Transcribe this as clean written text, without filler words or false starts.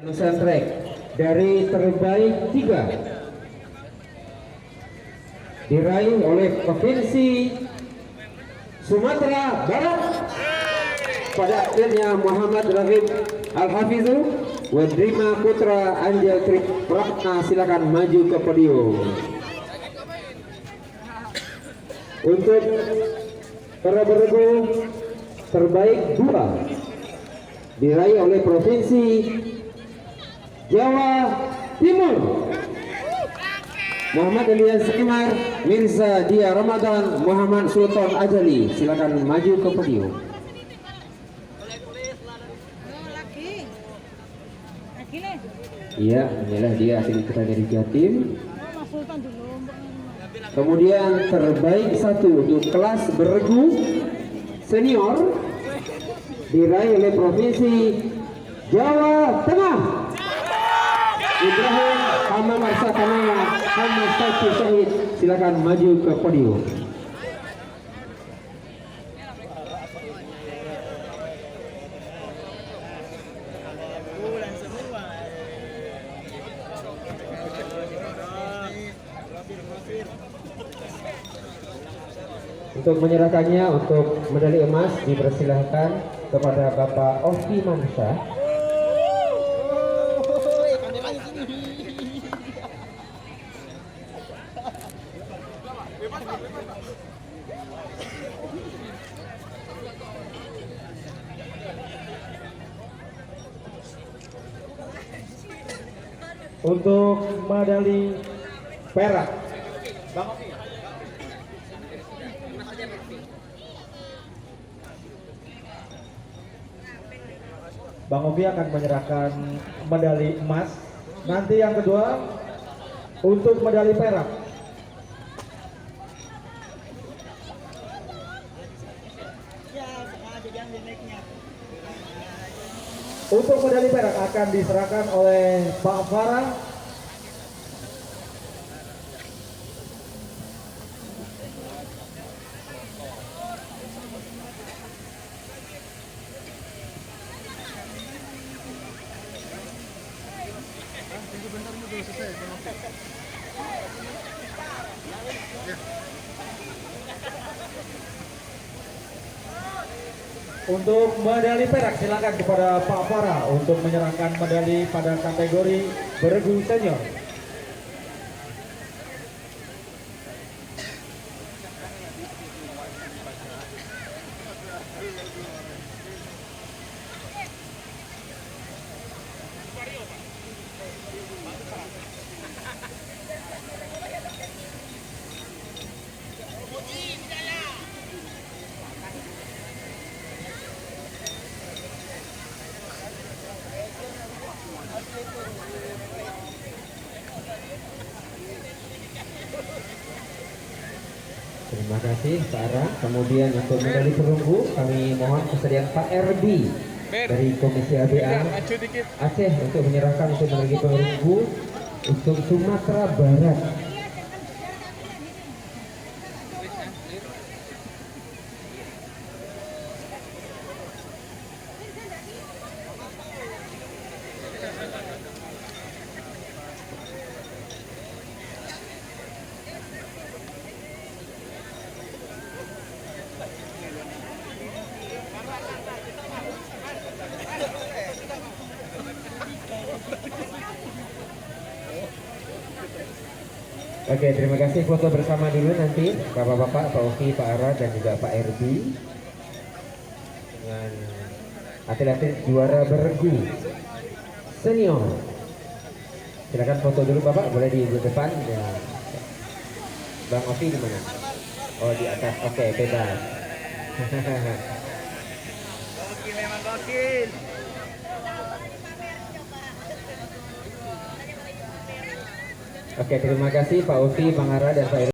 Nusantara dari terbaik 3 diraih oleh Provinsi Sumatera Barat. Pada akhirnya Muhammad Rahim Al-Hafizu Wadrima Putra Anjal Trik Pratna, silakan maju ke podium. Untuk para beregu terbaik 2 diraih oleh Provinsi Jawa Timur. Muhammad Elias Imar, Mirza Dia Ramadan, Muhammad Sultan Ajali, silakan maju ke podium. Iya, inilah dia hasil kita dari Jatim. Kemudian terbaik 1 untuk kelas beregu senior diraih oleh Provinsi Jawa Tengah. Ibrahim Hamam Arsakanaya Hamam Saksi Syahid, silakan maju ke podium. Untuk menyerahkannya untuk medali emas dipersilahkan kepada Bapak Oki Mansyah. Untuk medali perak, Bang Ovi akan menyerahkan medali emas. Nanti yang kedua untuk medali perak, untuk medali perak akan diserahkan oleh Pak Farah. Untuk medali perak silakan kepada Pak Farah untuk menyerahkan medali pada kategori beregu senior. Terima kasih Pak Ara. Kemudian untuk medali perunggu kami mohon kesediaan Pak RB dari Komisi ABA Aceh untuk menyerahkan untuk medali perunggu untuk Sumatera Barat. Oke, terima kasih. Foto bersama dulu nanti Bapak-bapak, Pak Oki, Pak Ara dan juga Pak Erbi dengan atlet-atlet juara beregu senior. Silakan foto dulu Bapak, boleh di depan ya. Bang Oki di mana? Oh, di atas. Oke, bebas. Gokil, memang gokil. Oke, terima kasih Pak Oki, Bang Ara dan Pak Erbi.